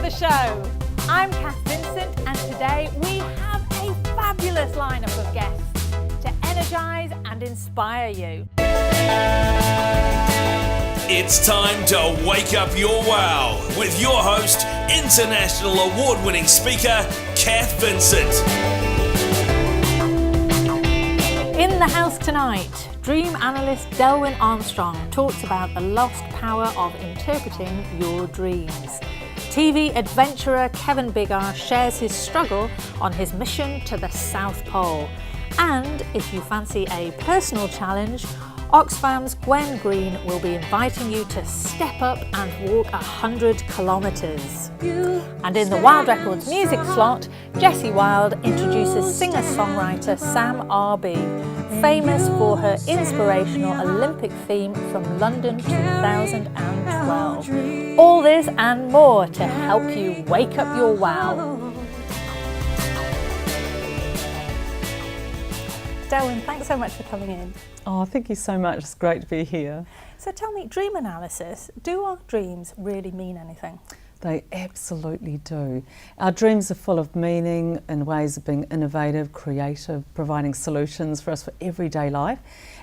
the show. I'm Cath Vincent, and today we have a fabulous lineup of guests to energise and inspire you. It's time to wake up your wow with your host, international award-winning speaker, Cath Vincent. In the house tonight, dream analyst Delwyn Armstrong talks about the lost power of interpreting your dreams. TV adventurer Kevin Biggar shares his struggle on his mission to the South Pole. And if you fancy a personal challenge, Oxfam's Gwen Green will be inviting you to step up and walk 100 kilometres. And in the Wild Records music slot, Jessie Wild introduces singer-songwriter Sam Arby, famous for her inspirational Olympic theme from London 2012. All this and more to help you wake up your wow. Delwyn, thanks so much for coming in. Oh, thank you so much. It's great to be here. So tell me, dream analysis, do our dreams really mean anything? They absolutely do. Our dreams are full of meaning and ways of being innovative, creative, providing solutions for us for everyday life.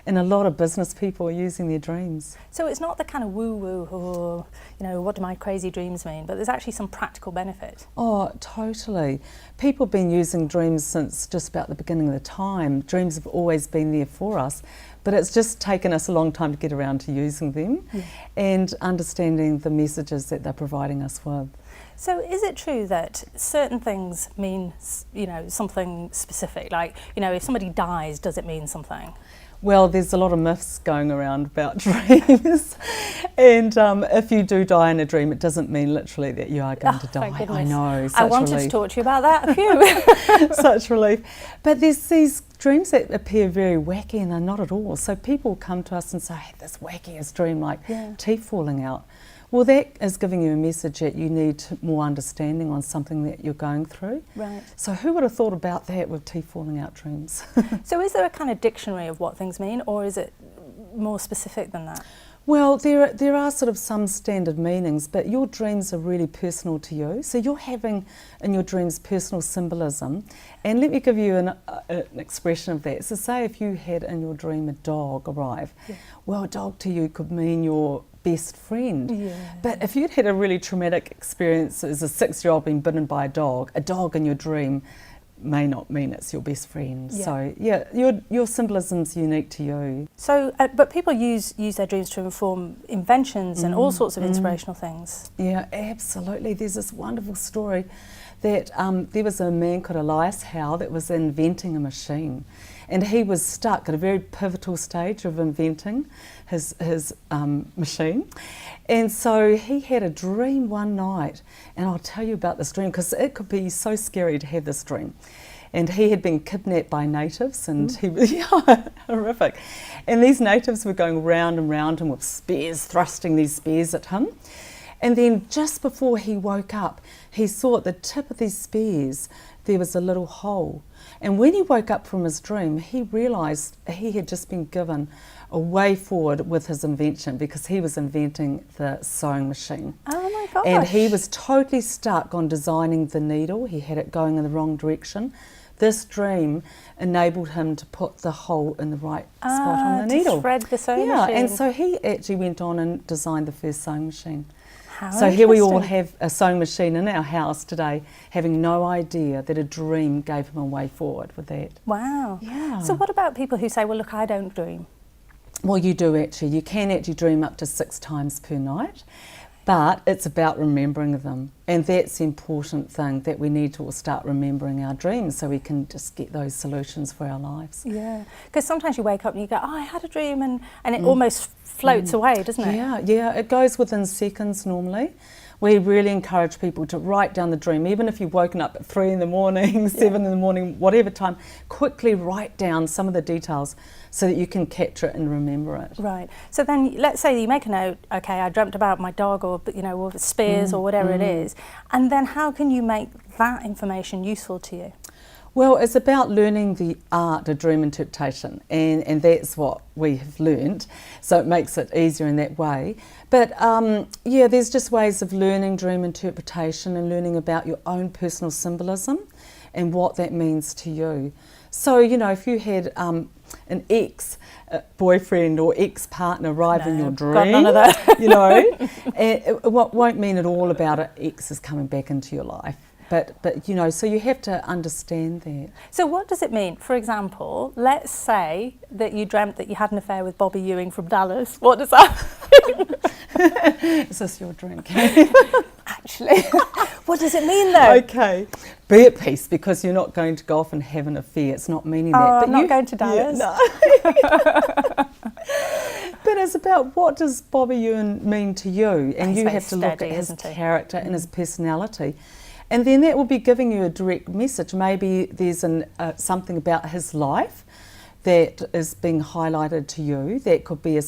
And a lot of business people are using their dreams. So it's not the kind of woo-woo or, what do my crazy dreams mean? But there's actually some practical benefit. Oh, totally. People have been using dreams since just about the beginning of the time. Dreams have always been there for us, but it's just taken us a long time to get around to using them and understanding the messages that they're providing us with. So is it true that certain things mean, something specific? Like, if somebody dies, does it mean something? Well, there's a lot of myths going around about dreams, and if you do die in a dream, it doesn't mean literally that you are going to die. I know, such I wanted relief. to talk to you about that. Phew. Such relief. But there's these dreams that appear very wacky, and they're not at all. So people come to us and say, I had this wackiest dream, like teeth falling out. Well, that is giving you a message that you need more understanding on something that you're going through. Right. So who would have thought about that with teeth falling out dreams? So is there a kind of dictionary of what things mean, or is it more specific than that? Well, there are sort of some standard meanings, but your dreams are really personal to you. So you're having in your dreams personal symbolism. And let me give you an expression of that. So say if you had in your dream a dog arrive, well, a dog to you could mean your best friend. But if you'd had a really traumatic experience as a 6-year-old being bitten by a dog in your dream may not mean it's your best friend. So your symbolism's unique to you. So but people use their dreams to inform inventions and all sorts of inspirational things. Yeah, absolutely. There's this wonderful story that there was a man called Elias Howe that was inventing a machine, and he was stuck at a very pivotal stage of inventing his machine. And so he had a dream one night, and I'll tell you about this dream because it could be so scary to have this dream. And he had been kidnapped by natives, and he was horrific. And these natives were going round and round him with spears, thrusting these spears at him. And then just before he woke up, he saw at the tip of these spears there was a little hole. And when he woke up from his dream, he realised he had just been given a way forward with his invention, because he was inventing the sewing machine. Oh my gosh. And he was totally stuck on designing the needle. He had it going in the wrong direction. This dream enabled him to put the hole in the right spot on the needle. To thread the sewing machine. And so he actually went on and designed the first sewing machine. So here we all have a sewing machine in our house today, having no idea that a dream gave him a way forward with that. Wow. Yeah. So what about people who say, well, look, I don't dream? Well, you do actually. You can actually dream up to 6 times per night, but it's about remembering them. And that's the important thing, that we need to all start remembering our dreams so we can just get those solutions for our lives. Yeah, because sometimes you wake up and you go, oh, I had a dream, and it almost floats away, doesn't it? Yeah, it goes within seconds normally. We really encourage people to write down the dream, even if you've woken up at 3 in the morning, 7 in the morning, whatever time, quickly write down some of the details so that you can capture it and remember it. Right. So then let's say you make a note, okay, I dreamt about my dog, or or spears or whatever it is, and then how can you make that information useful to you? Well, it's about learning the art of dream interpretation, and that's what we have learned, so it makes it easier in that way. But yeah, there's just ways of learning dream interpretation and learning about your own personal symbolism and what that means to you. So, you know, if you had an ex-boyfriend or ex-partner arrive in your dream, got none of that. you know, it won't mean at all about an ex is coming back into your life. But you know, so you have to understand that. So what does it mean? For example, let's say that you dreamt that you had an affair with Bobby Ewing from Dallas. What does that mean? Is this your drink? Actually, what does it mean though? Okay, be at peace, because you're not going to go off and have an affair. It's not meaning that. But I'm not going to Dallas. Yeah, no. But it's about, what does Bobby Ewing mean to you? And He's you very have to look steady, at his isn't he? character and his personality. And then that will be giving you a direct message. Maybe there's something about his life that is being highlighted to you. That could be a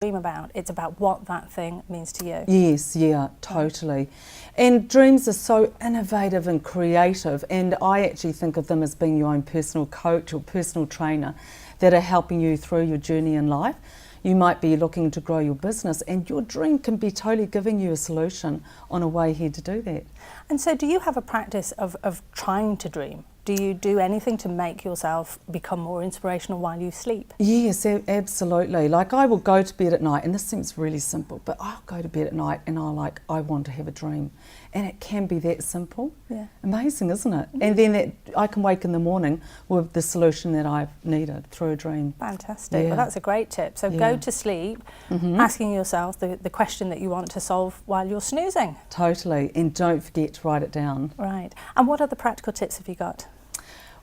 dream about. It's about what that thing means to you. Yes, yeah, totally. And dreams are so innovative and creative, and I actually think of them as being your own personal coach or personal trainer that are helping you through your journey in life. You might be looking to grow your business, and your dream can be totally giving you a solution on a way here to do that. And so do you have a practice of trying to dream? Do you do anything to make yourself become more inspirational while you sleep? Yes, absolutely. Like, I will go to bed at night, and this seems really simple, but I'll go to bed at night and I want to have a dream. And it can be that simple. Yeah. Amazing, isn't it? And then I can wake in the morning with the solution that I've needed through a dream. Fantastic. Yeah. Well, that's a great tip. So go to sleep asking yourself the question that you want to solve while you're snoozing. Totally. And don't forget to write it down. Right. And what other practical tips have you got?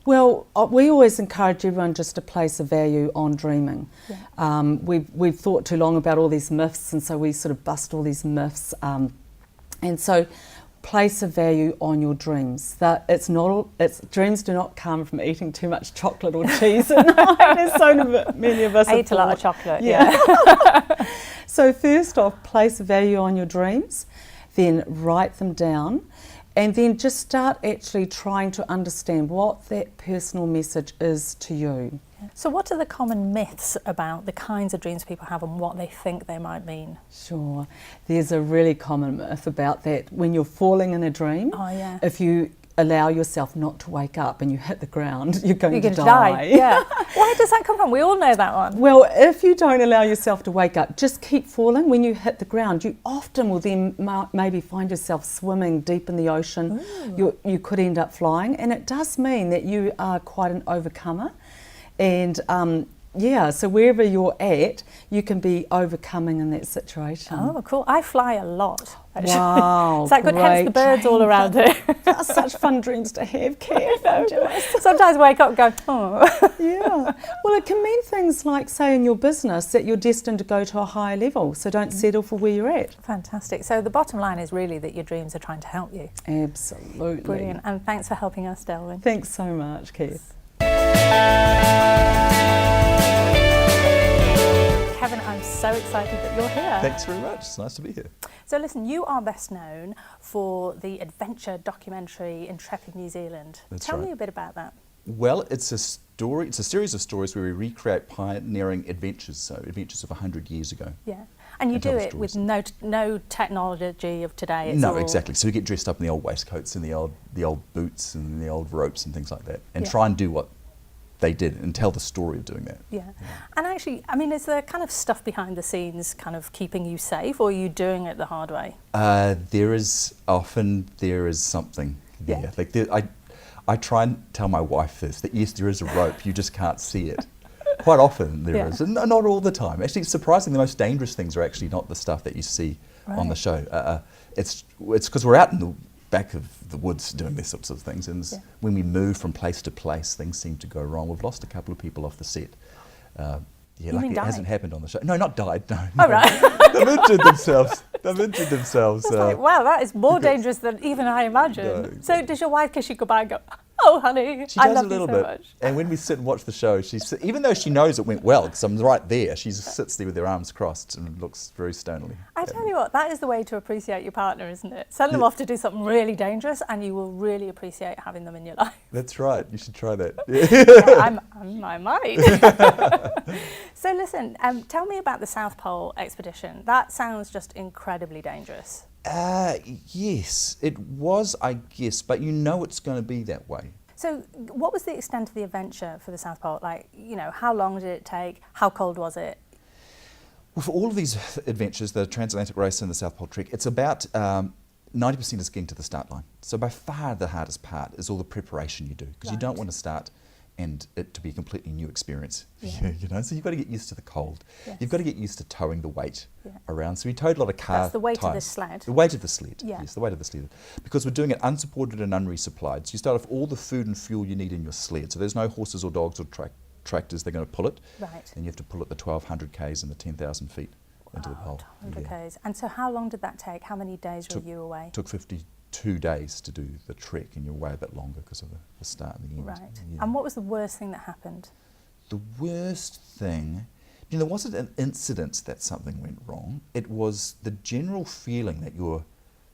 Well, we always encourage everyone just to place a value on dreaming. Yeah. We've thought too long about all these myths, and so we sort of bust all these myths. And so place a value on your dreams. That dreams do not come from eating too much chocolate or cheese at night, as so many of us I eat a lot of thought. chocolate, Yeah. So first off, place a value on your dreams, then write them down, and then just start actually trying to understand what that personal message is to you. So what are the common myths about the kinds of dreams people have and what they think they might mean? Sure. There's a really common myth about that. When you're falling in a dream, Oh, yeah. if you allow yourself not to wake up and you hit the ground, you're going You're to going to die. Yeah. Where does that come from? We all know that one. Well, if you don't allow yourself to wake up, just keep falling. When you hit the ground, you often will then maybe find yourself swimming deep in the ocean. You could end up flying, and it does mean that you are quite an overcomer. And so wherever you're at, you can be overcoming in that situation. Oh, cool. I fly a lot, actually. Wow, Is that good? Hence the birds all around it. That's such fun dreams to have, Cath. I'm jealous. Sometimes I wake up and go, oh. Yeah. Well, it can mean things like, say, in your business, that you're destined to go to a higher level, so don't settle for where you're at. Fantastic. So the bottom line is really that your dreams are trying to help you. Absolutely. Brilliant. And thanks for helping us, Delwyn. Thanks so much, Cath. Kevin, I'm so excited that you're here. Thanks very much. It's nice to be here. So listen, you are best known for the adventure documentary Intrepid New Zealand. That's Tell right. me a bit about that. Well, it's a story. It's a series of stories where we recreate pioneering adventures, so adventures of 100 years ago. Yeah. And you And do tell the it with stories. no technology of today. It's No, all exactly. So we get dressed up in the old waistcoats and the old boots and the old ropes and things like that, and Yeah. try and do what they did and tell the story of doing that. Yeah. And actually, I mean, is there kind of stuff behind the scenes kind of keeping you safe, or are you doing it the hard way? There is something there. Yeah. Like I try and tell my wife this, that yes, there is a rope, you just can't see it. Quite often there is, and not all the time. Actually, surprisingly, the most dangerous things are actually not the stuff that you see on the show. It's because we're out in the back of the woods doing these sorts of things, and when we move from place to place, things seem to go wrong. We've lost a couple of people off the set. Luckily it hasn't happened on the show. No, not died, no. Oh, right. They've injured themselves. It's like, wow, that is more dangerous than even I imagined. No, So does your wife kiss you goodbye and go, Oh, honey, She I does love a little you so bit. much. And when we sit and watch the show, even though she knows it went well, because I'm right there, she just sits there with her arms crossed and looks very stonily. I tell you what, that is the way to appreciate your partner, isn't it? Send them off to do something really dangerous and you will really appreciate having them in your life. That's right. You should try that. Yeah, I might. So listen, tell me about the South Pole expedition. That sounds just incredibly dangerous. Yes, it was, I guess, but you know it's going to be that way. So what was the extent of the adventure for the South Pole? Like, you know, how long did it take? How cold was it? Well, for all of these adventures, the transatlantic race and the South Pole trek, it's about 90% is getting to the start line. So by far the hardest part is all the preparation you do, because you don't want to start and it to be a completely new experience for you, you know. So you've got to get used to the cold. Yes. You've got to get used to towing the weight around. So we towed a lot of car That's the weight of the tires. sled. The weight of the sled, Yeah. yes, the weight of the sled. Because we're doing it unsupported and unresupplied. So you start off all the food and fuel you need in your sled. So there's no horses or dogs or tractors, they're going to pull it. Right. And you have to pull it the 1,200 k's and the 10,000 feet into the pole. 100 k's. And so how long did that take? How many days were you away? Took 52 days to do the trek, and you're away a bit longer because of the start and the end. Right. Yeah. And what was the worst thing that happened? The worst thing, you know, there wasn't an incident that something went wrong. It was the general feeling that you're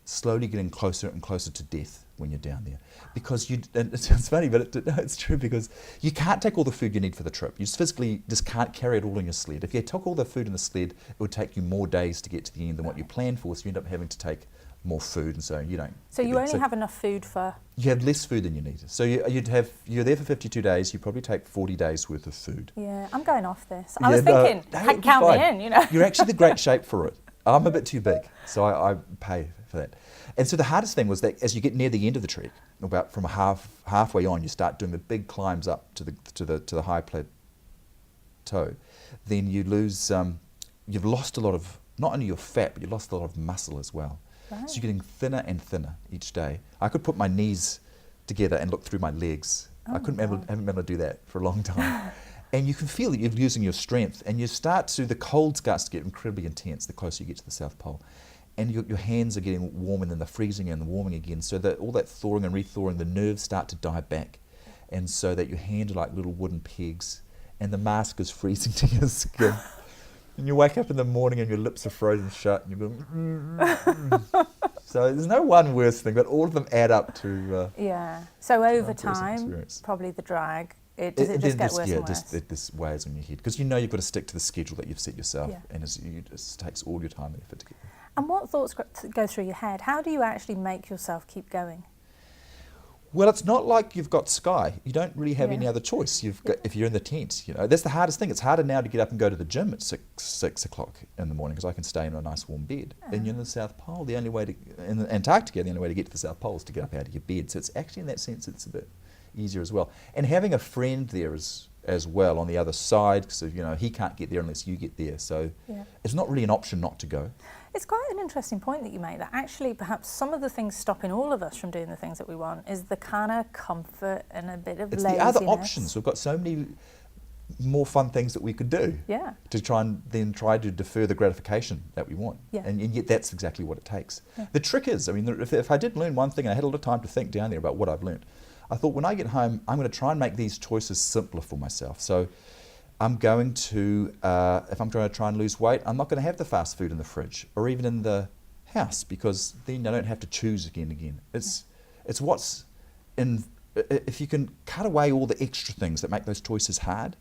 slowly getting closer and closer to death when you're down there. Because and it sounds funny, but it's true, because you can't take all the food you need for the trip. You just physically can't carry it all in your sled. If you took all the food in the sled, it would take you more days to get to the end than what you planned for, so you end up having to take more food, and so you don't. So you only have enough food for... You have less food than you need. So you're there for 52 days, you probably take 40 days worth of food. Yeah, I'm going off this. I was thinking, count me in, you know. You're actually the great shape for it. I'm a bit too big, so I pay for that. And so the hardest thing was that as you get near the end of the trek, about from halfway on, you start doing the big climbs up to the high plateau. Then you lose, you've lost a lot of, not only your fat, but you've lost a lot of muscle as well. Right. So you're getting thinner and thinner each day. I could put my knees together and look through my legs. I haven't been able to do that for a long time. And you can feel that you're losing your strength, and the cold starts to get incredibly intense the closer you get to the South Pole. And your hands are getting warm, and then they're freezing and warming again. So that all that thawing and rethawing, the nerves start to die back. And so that your hands are like little wooden pegs, and the mask is freezing to your skin. And you wake up in the morning and your lips are frozen shut, and you're going, So there's no one worse thing, but all of them add up to... yeah. So over person time, experience. Probably the drag, does it just get worse and worse? Yeah, this weighs on your head. Because you know you've got to stick to the schedule that you've set yourself, Yeah. and it just takes all your time and effort to get there. And what thoughts go through your head? How do you actually make yourself keep going? Well, it's not like you've got Sky. You don't really have Yeah. any other choice. If you're in the tent, you know, that's the hardest thing. It's harder now to get up and go to the gym at 6 o'clock in the morning, because I can stay in a nice warm bed. And you're in the South Pole. The only way in Antarctica, the only way to get to the South Pole is to get up out of your bed. So it's actually, in that sense, it's a bit easier as well. And having a friend there as well on the other side, because you know he can't get there unless you get there. So it's not really an option not to go. It's quite an interesting point that you make, that actually perhaps some of the things stopping all of us from doing the things that we want is the kind of comfort and a bit of laziness. It's the other options. We've got so many more fun things that we could do to try to defer the gratification that we want. And yet that's exactly what it takes. The trick is, I mean, if I did learn one thing, and I had a lot of time to think down there about what I've learned, I thought when I get home, I'm going to try and make these choices simpler for myself. So I'm going to, if I'm trying to try and lose weight, I'm not going to have the fast food in the fridge or even in the house, because then I don't have to choose again and again. It's what's in, if you can cut away all the extra things that make those choices hard,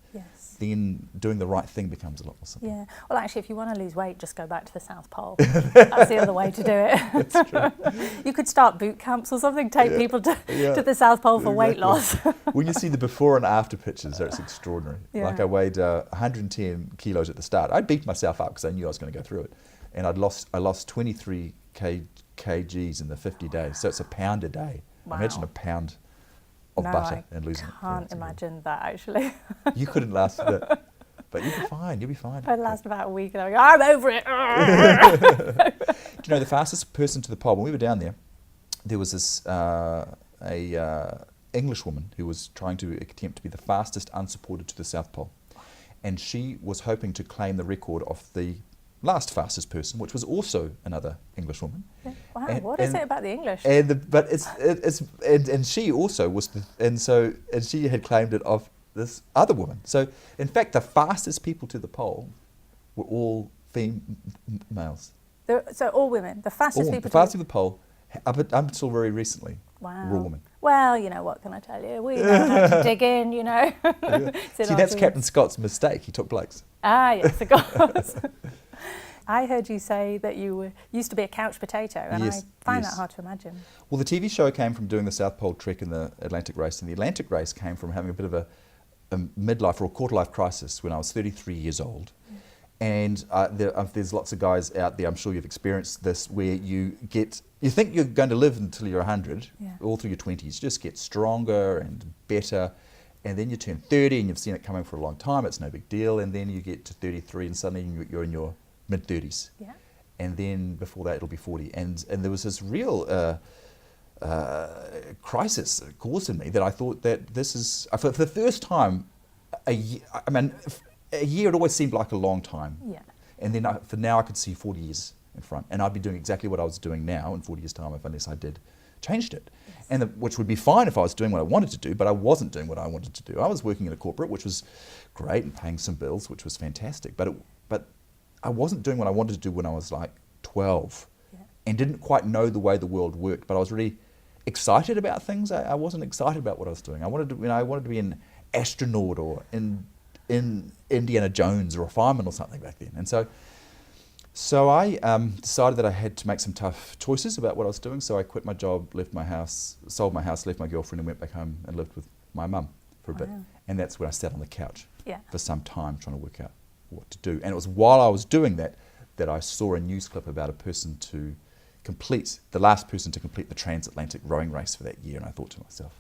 then doing the right thing becomes a lot more simple. Yeah. Well, actually, if you want to lose weight, just go back to the South Pole. That's the other way to do it. That's true. You could start boot camps or something, take people to the South Pole for weight loss. When you see the before and after pictures, it's extraordinary. Like I weighed 110 kilos at the start. I beat myself up because I knew I was going to go through it. And I lost 23 kgs in the 50 days. So it's a pound a day. Wow. Imagine a pound of butter and losing it. I can't imagine that, actually. You couldn't last a bit, but you'll be fine. You'll be fine. I'd last about a week and I'd go, I'm over it. Do you know the fastest person to the pole? When we were down there, there was this English woman who was trying to attempt to be the fastest unsupported to the South Pole, and she was hoping to claim the record of the last fastest person, which was also another English woman. Wow, what is it about the English? And she also was, and she had claimed it of this other woman. So in fact, the fastest people to the pole were all females. So all women, the fastest people. The fastest to the pole, up until very recently, wow. were all women. Well, you know, what can I tell you? We know how to dig in, you know. Yeah. See, that's Captain Scott's mistake. He took blokes. Ah, yes, of course. I heard you say that you used to be a couch potato, and yes, I find that hard to imagine. Well, the TV show came from doing the South Pole trek and the Atlantic race, and the Atlantic race came from having a bit of a midlife or a quarter-life crisis when I was 33 years old. And there's lots of guys out there, I'm sure you've experienced this, where you think you're going to live until you're 100, all through your 20s, just get stronger and better, and then you turn 30 and you've seen it coming for a long time, it's no big deal, and then you get to 33 and suddenly you're in your mid-30s. Yeah. And then before that it'll be 40. And there was this real crisis caused in me that I thought that this is, for the first time, a year had always seemed like a long time. Yeah. And then for now I could see 40 years in front, and I'd be doing exactly what I was doing now in 40 years' time unless I changed it. Yes. And which would be fine if I was doing what I wanted to do, but I wasn't doing what I wanted to do. I was working in a corporate, which was great, and paying some bills, which was fantastic, but I wasn't doing what I wanted to do when I was like 12, and didn't quite know the way the world worked, but I was really excited about things. I wasn't excited about what I was doing. I wanted to be an astronaut or in Indiana Jones or a fireman or something back then. And so I decided that I had to make some tough choices about what I was doing. So I quit my job, left my house, sold my house, left my girlfriend, and went back home and lived with my mum for a bit. And that's when I sat on the couch for some time trying to work out what to do. And it was while I was doing that I saw a news clip about a person the last person to complete the transatlantic rowing race for that year. And I thought to myself,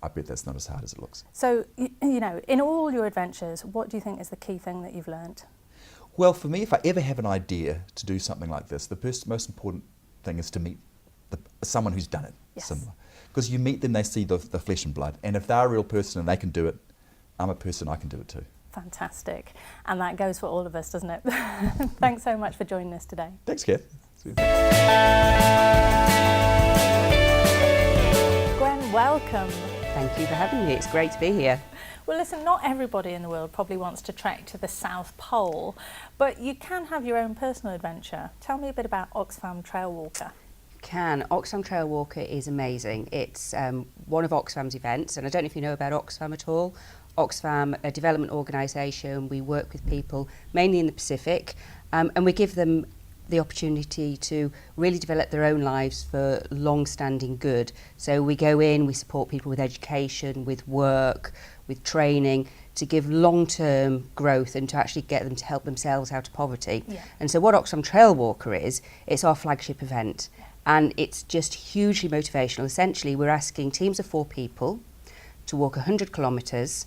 I bet that's not as hard as it looks. So, you know, in all your adventures, what do you think is the key thing that you've learned? Well, for me, if I ever have an idea to do something like this, the most important thing is to meet someone who's done it similar. Because you meet them, they see the flesh and blood. And if they're a real person and they can do it, I'm a person, I can do it too. Fantastic. And that goes for all of us, doesn't it? Thanks so much for joining us today. Thanks, Cath. Gwen, welcome. Thank you for having me. It's great to be here. Well, listen, not everybody in the world probably wants to trek to the South Pole, but you can have your own personal adventure. Tell me a bit about Oxfam Trail Walker. Oxfam Trail Walker is amazing. It's one of Oxfam's events, and I don't know if you know about Oxfam at all. Oxfam, a development organisation, we work with people mainly in the Pacific, and we give them the opportunity to really develop their own lives for long-standing good. So we go in, we support people with education, with work, with training, to give long-term growth and to actually get them to help themselves out of poverty. Yeah. And so what Oxfam Trail Walker is, it's our flagship event. And it's just hugely motivational. Essentially, we're asking teams of 4 people to walk 100 kilometres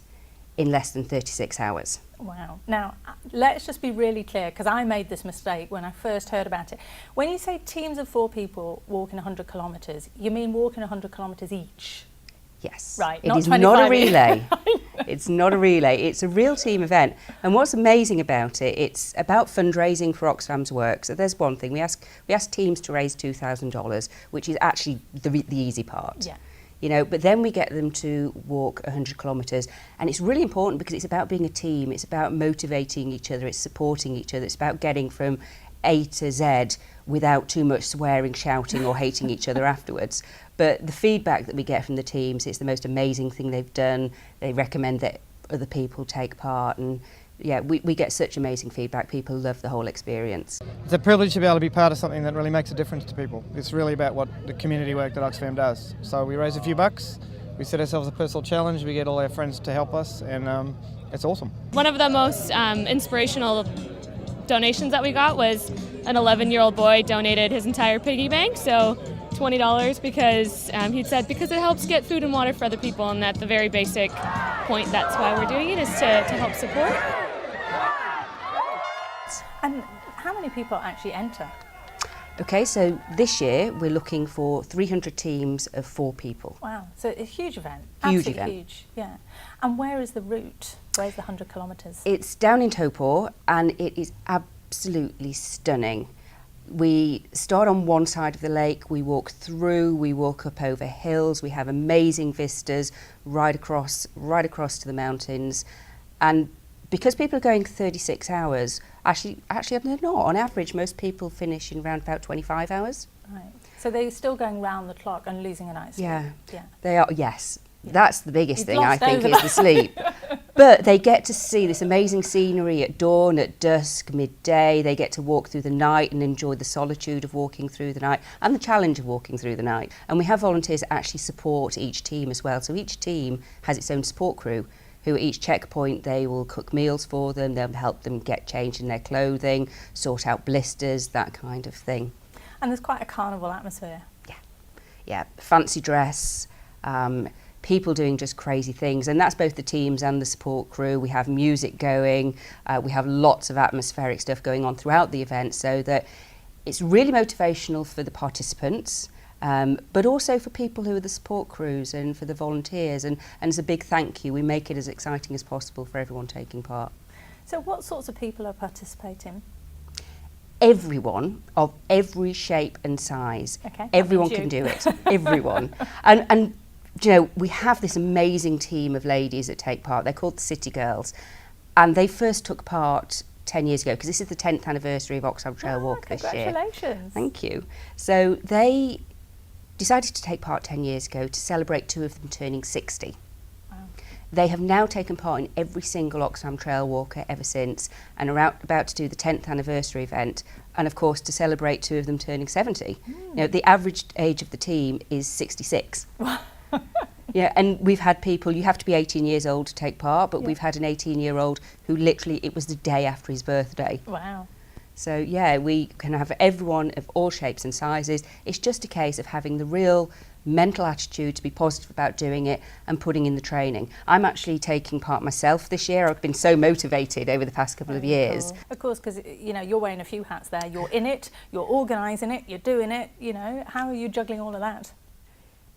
in less than 36 hours. Wow. Now, let's just be really clear, because I made this mistake when I first heard about it. When you say teams of 4 people walking 100 kilometres, you mean walking 100 kilometres each? Yes. Right. It is not a relay. It's not a relay. It's a real team event. And what's amazing about it, it's about fundraising for Oxfam's work. So there's one thing. We ask teams to raise $2,000, which is actually the easy part. Yeah. You know, but then we get them to walk 100 kilometres, and it's really important because it's about being a team, it's about motivating each other, it's supporting each other, it's about getting from A to Z without too much swearing, shouting or hating each other afterwards. But the feedback that we get from the teams, it's the most amazing thing they've done. They recommend that other people take part, and yeah, we get such amazing feedback. People love the whole experience. It's a privilege to be able to be part of something that really makes a difference to people. It's really about what the community work that Oxfam does. So we raise a few bucks, we set ourselves a personal challenge, we get all our friends to help us, and it's awesome. One of the most inspirational donations that we got was an 11-year-old boy donated his entire piggy bank, so $20, because he'd said because it helps get food and water for other people, and at the very basic point, that's why we're doing it, is to help support. And how many people actually enter? Okay, so this year we're looking for 300 teams of 4 people. Wow, so a huge event. Huge Absolutely event. Huge, yeah. And where is the route? Where's the 100 kilometres? It's down in Topor, and it is absolutely stunning. We start on one side of the lake, we walk through, we walk up over hills, we have amazing vistas right across to the mountains. And because people are going 36 hours, actually they're not. On average, most people finish in around about 25 hours. Right. So they're still going round the clock and losing a night's sleep? Yeah. Yeah. They are, yes. Yeah. That's the biggest You've thing, I lost think, over is the sleep. But they get to see this amazing scenery at dawn, at dusk, midday. They get to walk through the night and enjoy the solitude of walking through the night and the challenge of walking through the night. And we have volunteers that actually support each team as well. So each team has its own support crew who at each checkpoint, they will cook meals for them, they'll help them get changed in their clothing, sort out blisters, that kind of thing. And there's quite a carnival atmosphere. Yeah, fancy dress, people doing just crazy things, and that's both the teams and the support crew. We have music going, we have lots of atmospheric stuff going on throughout the event, so that it's really motivational for the participants, but also for people who are the support crews and for the volunteers, and as a big thank you, we make it as exciting as possible for everyone taking part. So what sorts of people are participating? Everyone of every shape and size. Okay, everyone can do it. Everyone. And you know, we have this amazing team of ladies that take part. They're called the City Girls, and they first took part 10 years ago because this is the 10th anniversary of Oxfam Trail Walk this year. Congratulations. Thank you. So they decided to take part 10 years ago to celebrate 2 of them turning 60. They have now taken part in every single Oxfam Trail Walker ever since, and are about to do the 10th anniversary event, and of course to celebrate 2 of them turning 70. You know, the average age of the team is 66. Yeah, and we've had people, you have to be 18 years old to take part, but we've had an 18-year-old who literally, it was the day after his birthday. Wow. So yeah, we can have everyone of all shapes and sizes. It's just a case of having the real mental attitude to be positive about doing it and putting in the training. I'm actually taking part myself this year. I've been so motivated over the past couple of years. Cool. Of course, because you know, you're wearing a few hats there. You're in it, you're organising it, you're doing it, you know. How are you juggling all of that?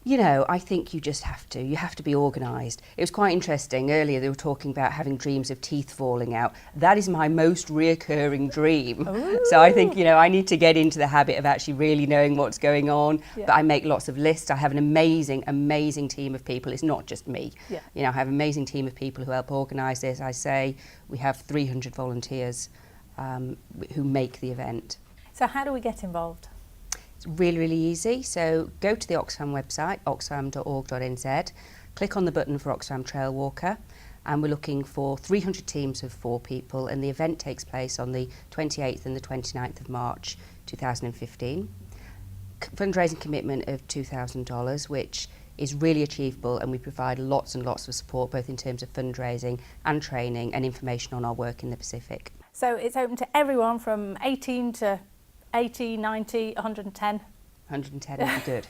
You know, I think you just have to. You have to be organised. It was quite interesting. Earlier they were talking about having dreams of teeth falling out. That is my most reoccurring dream. Ooh. So I think, you know, I need to get into the habit of actually really knowing what's going on. Yeah. But I make lots of lists. I have an amazing, amazing team of people. It's not just me. Yeah. You know, I have an amazing team of people who help organise this. I say we have 300 volunteers who make the event. So how do we get involved? Really, really easy. So go to the Oxfam website, oxfam.org.nz, click on the button for Oxfam Trail Walker, and we're looking for 300 teams of 4 people, and the event takes place on the 28th and the 29th of March 2015. Fundraising commitment of $2,000, which is really achievable, and we provide lots and lots of support both in terms of fundraising and training and information on our work in the Pacific. So it's open to everyone from 18 to 80, 90, 110? 110 would be good.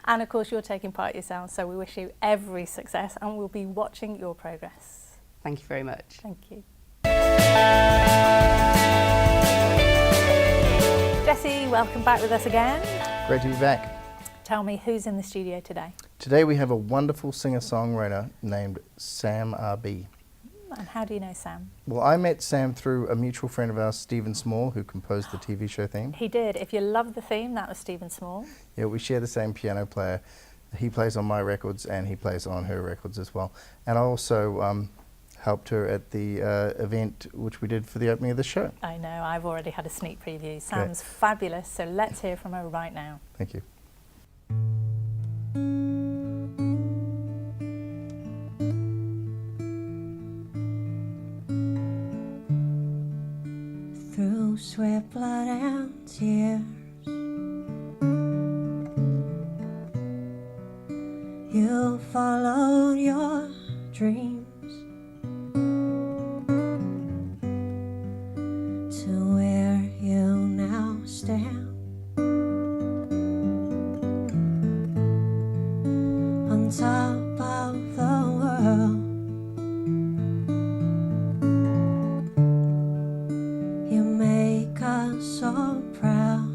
And of course you're taking part yourself, so we wish you every success and we'll be watching your progress. Thank you very much. Thank you. Jesse, welcome back with us again. Great to be back. Tell me, who's in the studio today? Today we have a wonderful singer-songwriter named Sam R.B. And how do you know Sam? Well, I met Sam through a mutual friend of ours, Stephen Small, who composed the TV show theme. He did. If you love the theme, that was Stephen Small. Yeah, we share the same piano player. He plays on my records and he plays on her records as well. And I also helped her at the event which we did for the opening of the show. I know, I've already had a sneak preview. Sam's fabulous, so let's hear from her right now. Thank you. Through sweat, blood and tears, you followed your dreams to where you now stand, on top of the world. You make us so proud.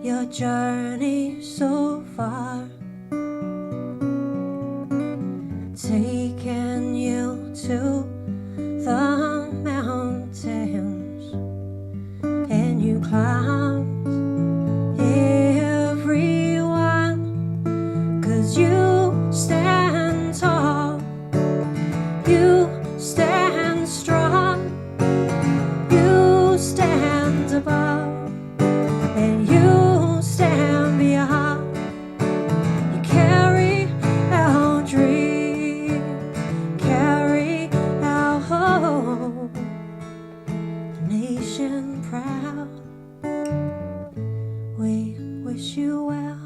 Your journey so far, 'cause you stand tall, you stand strong, you stand above, and you stand beyond. You carry our dream, carry our hope, a nation proud. We wish you well.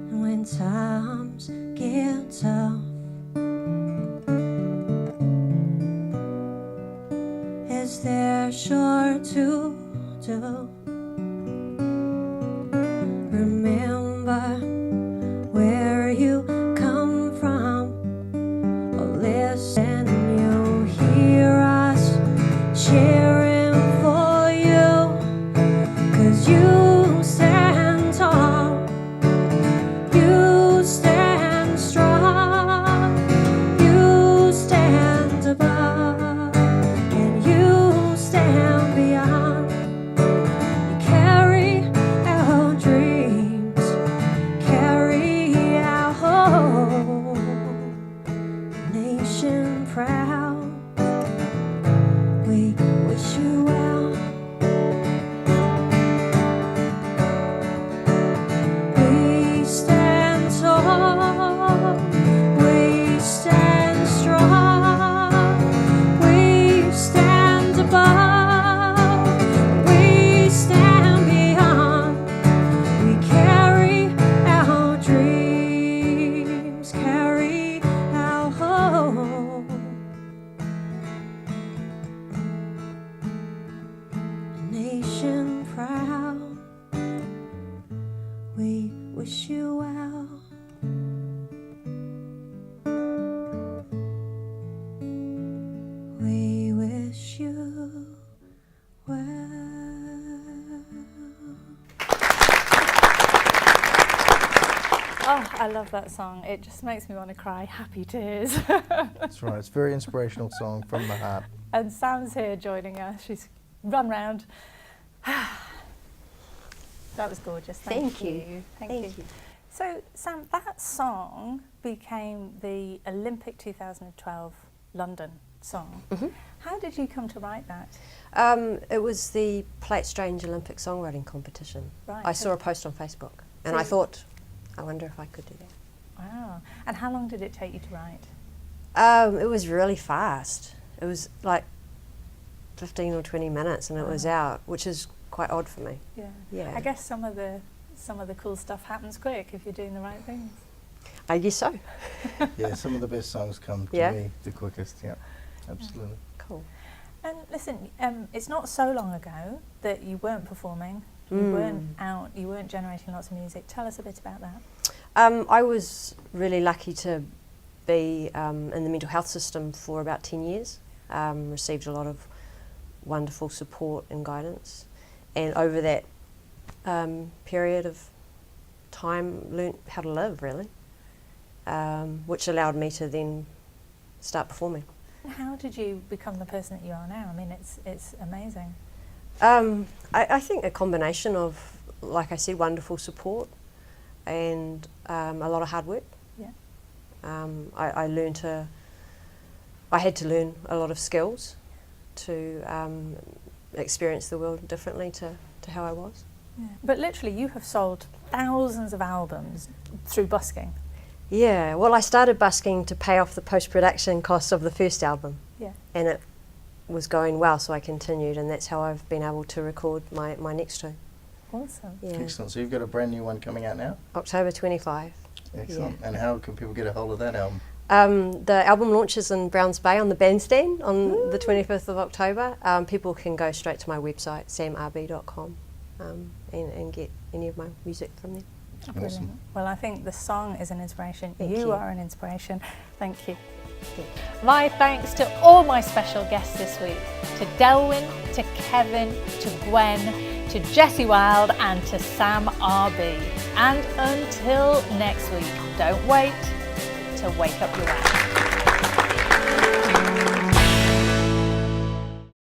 And when times get tough, as they're sure to do, remember where you come from, or listen, you'll hear us cheering for you, 'cause you stand tall, you stand strong, you stand above, and you stand beyond. You carry our dreams, carry our hope, nation proud. We wish you well. We stand tall, we stand strong, we stand above, we stand beyond. We carry our dreams, carry our hope, nation proud. We wish you well. We wish you well. Oh, I love that song. It just makes me want to cry happy tears. That's right. It's a very inspirational song from the heart. And Sam's here joining us. She's run round. That was gorgeous. Thank you. Thank you. So, Sam, that song became the Olympic 2012 London song. How did you come to write that? It was the Plate Strange Olympic songwriting competition. Right. I saw a post on Facebook and So I thought, I wonder if I could do that. Wow. And how long did it take you to write? It was really fast. It was like 15 or 20 minutes and it was out, which is quite odd for me. Yeah. Yeah. I guess some of the cool stuff happens quick if you're doing the right things. I guess so. Yeah, some of the best songs come to Yeah. me the quickest. Yeah, absolutely. Cool. And listen, it's not so long ago that you weren't performing, you weren't out, you weren't generating lots of music. Tell us a bit about that. I was really lucky to be in the mental health system for about 10 years. Received a lot of wonderful support and guidance. And over that period of time, learnt how to live, really, which allowed me to then start performing. How did you become the person that you are now? I mean, it's amazing. I think a combination of, like I said, wonderful support and a lot of hard work. Yeah. I had to learn a lot of skills to experience the world differently to how I was. Yeah. But literally, you have sold thousands of albums through busking. Yeah, well, I started busking to pay off the post-production costs of the first album. Yeah. And it was going well, so I continued, and that's how I've been able to record my next two. Awesome. Yeah. Excellent. So you've got a brand new one coming out now? October 25. Excellent. And how can people get a hold of that album? The album launches in Browns Bay on the Bandstand on the 25th of October. People can go straight to my website, samrb.com, and get any of my music from there. Brilliant. Awesome. Well, I think the song is an inspiration. Thank You you. are an inspiration. Thank you. My thanks to all my special guests this week, to Delwyn, to Kevin, to Gwen, to Jessie Wild and to Sam RB. And until next week, don't wait to wake up your wow.